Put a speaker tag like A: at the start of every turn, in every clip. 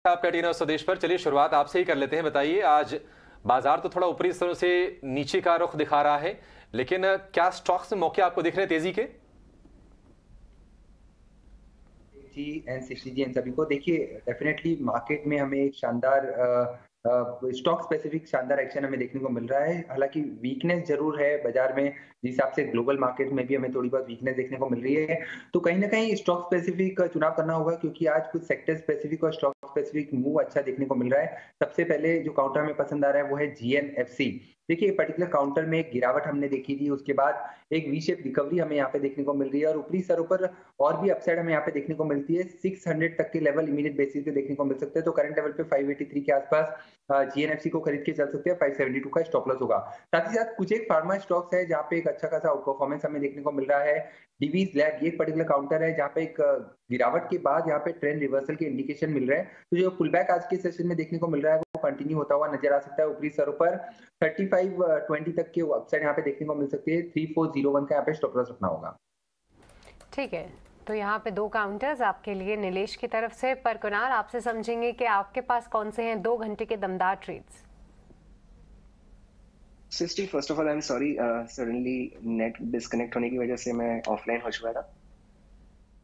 A: आपका टीना स्वदेश पर। चलिए शुरुआत आपसे ही कर लेते हैं। बताइए, आज बाजार तो थोड़ा ऊपरी स्तरों से नीचे का रुख दिखा रहा है, लेकिन क्या स्टॉक्स में मौके आपको दिख रहे हैं तेजी के?
B: जी एंड सिस्टी जी एंड सभी को देखिए, डेफिनेटली मार्केट में हमें एक शानदार स्टॉक स्पेसिफिक शानदार एक्शन हमें देखने को मिल रहा है। हालांकि वीकनेस जरूर है बाजार में, जिस हिसाब से ग्लोबल मार्केट में भी हमें थोड़ी बहुत वीकनेस देखने को मिल रही है। तो कहीं ना कहीं स्टॉक स्पेसिफिक चुनाव करना होगा, क्योंकि आज कुछ सेक्टर स्पेसिफिक और स्टॉक स्पेसिफिक मूव अच्छा देखने को मिल रहा है। सबसे पहले जो काउंटर हमें पसंद आ रहा है वो है जीएनएफसी। देखिए, पर्टिकुलर काउंटर में एक गिरावट हमने देखी थी, उसके बाद एक वी शेप रिकवरी हमें यहाँ पे देखने को मिल रही है और ऊपरी स्तरों पर और भी अपसाइड हमें यहाँ पे देखने को मिलती है। 600 तक के लेवल इमीडिएट बेसिस पे देखने को मिल सकते हैं। तो करंट लेवल पे 583 के आसपास जीएनएफसी को खरीद के चल सकते हैं। 572 का स्टॉप लॉस होगा। साथ ही साथ कुछ एक फार्मा स्टॉक्स है जहाँ पे एक अच्छा खासा आउट परफॉर्मेंस हमें देखने को मिल रहा है। डिवीज लैब ये एक पर्टिकुलर काउंटर है जहाँ पे एक गिरावट के बाद यहाँ पे ट्रेंड रिवर्सल के इंडिकेशन मिल रहे हैं। तो जो पुल बैक आज के सेशन में देखने को मिल रहा है वो कंटिन्यू होता हुआ नजर आ सकता है। ऊपरी स्तरों पर 3520 तक के अपसाइड यहाँ पे देखने को मिल सकती है। 3401 का यहाँ पे स्टॉप लॉस रखना होगा।
C: ठीक है, तो यहाँ पे दो काउंटर्स आपके लिए नीलेश की तरफ से। पर कुणाल, आपसे समझेंगे कि आपके पास कौन से हैं 2 घंटे के दमदार ट्रेड्स।
D: सिस्टी, first of all I am sorry, suddenly net disconnect होने की वजह से मैं ऑफलाइन हो चुका था।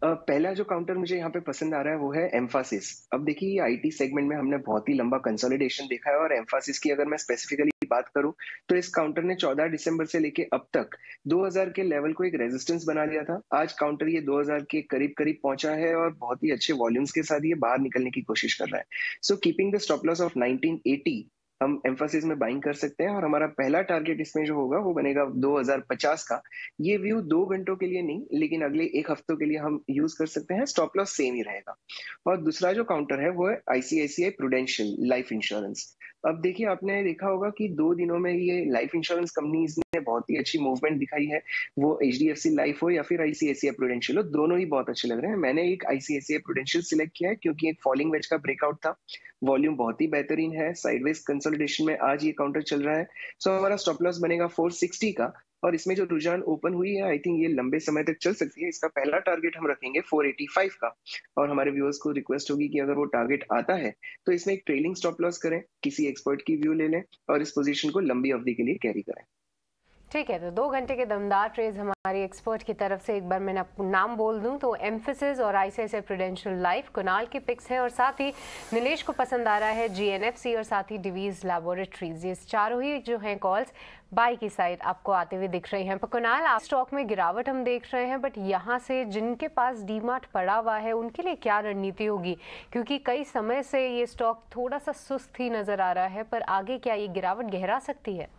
D: पहला जो काउंटर मुझे यहाँ पे पसंद आ रहा है वो है एम्फासिस। अब देखिए, आईटी सेगमेंट में हमने बहुत ही लंबा कंसोलिडेशन देखा है और एम्फासिस की अगर मैं स्पेसिफिकली बात करूं तो इस काउंटर ने 14 दिसंबर से लेके अब तक 2000 के लेवल को एक रेजिस्टेंस बना लिया था। आज काउंटर ये 2000 के करीब करीब पहुंचा है और बहुत ही अच्छे वॉल्यूम्स के साथ ये बाहर निकलने की कोशिश कर रहा है। So keeping the stop loss of 1980 हम एम्फासिस में बाइंग कर सकते हैं और हमारा पहला टारगेट इसमें जो होगा वो बनेगा 2050 का। ये व्यू 2 घंटों के लिए नहीं, लेकिन अगले 1 हफ्तों के लिए हम यूज कर सकते हैं। स्टॉप लॉस सेम ही रहेगा। और दूसरा जो काउंटर है वो है आईसीआईसीआई प्रूडेंशियल लाइफ इंश्योरेंस। अब देखिए, आपने देखा होगा कि 2 दिनों में ये लाइफ इंश्योरेंस कंपनीज ने बहुत ही अच्छी मूवमेंट दिखाई है। वो एचडीएफसी लाइफ हो या फिर आईसीआईसीआई प्रूडेंशियल हो, दोनों ही बहुत अच्छे लग रहे हैं। मैंने एक आईसीआईसीआई प्रूडेंशियल सिलेक्ट किया है क्योंकि एक फॉलिंग वेज का ब्रेकआउट था। वॉल्यूम बहुत ही बेहतरीन है। साइडवेज कंसोलिडेशन में आज ये काउंटर चल रहा है। सो हमारा स्टॉप लॉस बनेगा 460 का। और इसमें जो रुझान ओपन हुई है, आई थिंक ये लंबे समय तक चल सकती है। इसका पहला टारगेट हम रखेंगे 485 का। और हमारे व्यूअर्स को रिक्वेस्ट होगी कि अगर वो टारगेट आता है तो इसमें एक ट्रेलिंग स्टॉप लॉस करें, किसी एक्सपर्ट की व्यू ले लें और इस पोजीशन को लंबी अवधि के लिए कैरी करें।
C: ठीक है, तो 2 घंटे के दमदार ट्रेड्स हमारी एक्सपर्ट की तरफ से। एक बार मैं नाम बोल दूं तो एम्फेसिस और आईसीआईसीआई प्रूडेंशियल लाइफ कुणाल की पिक्स हैं, और साथ ही नीलेश को पसंद आ रहा है जीएनएफसी और साथ ही डिवीज लैबोरेटरीज। ये चारों ही जो हैं कॉल्स बाई की साइड आपको आते हुए दिख रही हैं। पर कुणाल, आप स्टॉक में गिरावट हम देख रहे हैं, बट यहाँ से जिनके पास डीमार्ट पड़ा हुआ है उनके लिए क्या रणनीति होगी? क्योंकि कई समय से ये स्टॉक थोड़ा सा सुस्त ही नजर आ रहा है, पर आगे क्या ये गिरावट गहरा सकती है?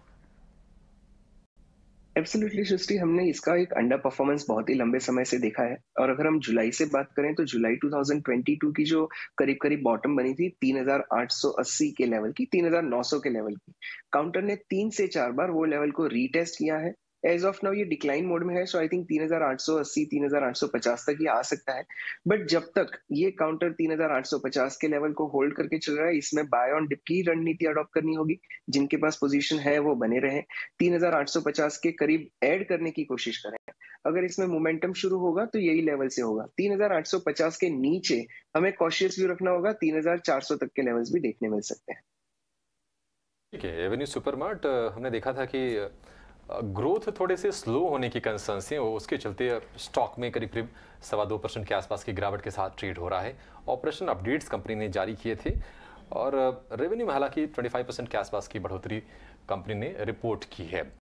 D: एब्सोल्युटली सृष्टि, हमने इसका एक अंडर परफॉर्मेंस बहुत ही लंबे समय से देखा है। और अगर हम जुलाई से बात करें तो जुलाई 2022 की जो करीब करीब बॉटम बनी थी 3880 के लेवल की, 3900 के लेवल की, काउंटर ने 3 से 4 बार वो लेवल को रीटेस्ट किया है। एज ऑफ नाउ ये डिक्लाइन मोड में है। सो आई थिंक 3880 3850 तक ये आ सकता है। बट जब तक ये काउंटर 3850 के लेवल को होल्ड करके चल रहा है, इसमें बाय ऑन डिप की रणनीति अडॉप्ट करनी होगी। जिनके पास पोजीशन है वो बने रहे, 3850 के करीब ऐड करने की कोशिश करें। अगर इसमें मोमेंटम शुरू होगा तो यही लेवल से होगा। 3850 के नीचे हमें कॉशियस व्यू रखना होगा। 3400 तक के लेवल्स भी देखने मिल सकते हैं।
A: ठीक है, एवेन्यू सुपरमार्ट हमने देखा था कि ग्रोथ थोड़े से स्लो होने की कंसर्न्स हैं, उसके चलते स्टॉक में करीब करीब 2.25% के आसपास की गिरावट के साथ ट्रेड हो रहा है। ऑपरेशन अपडेट्स कंपनी ने जारी किए थे और रेवेन्यू में हालांकि 25% के आसपास की बढ़ोतरी कंपनी ने रिपोर्ट की है।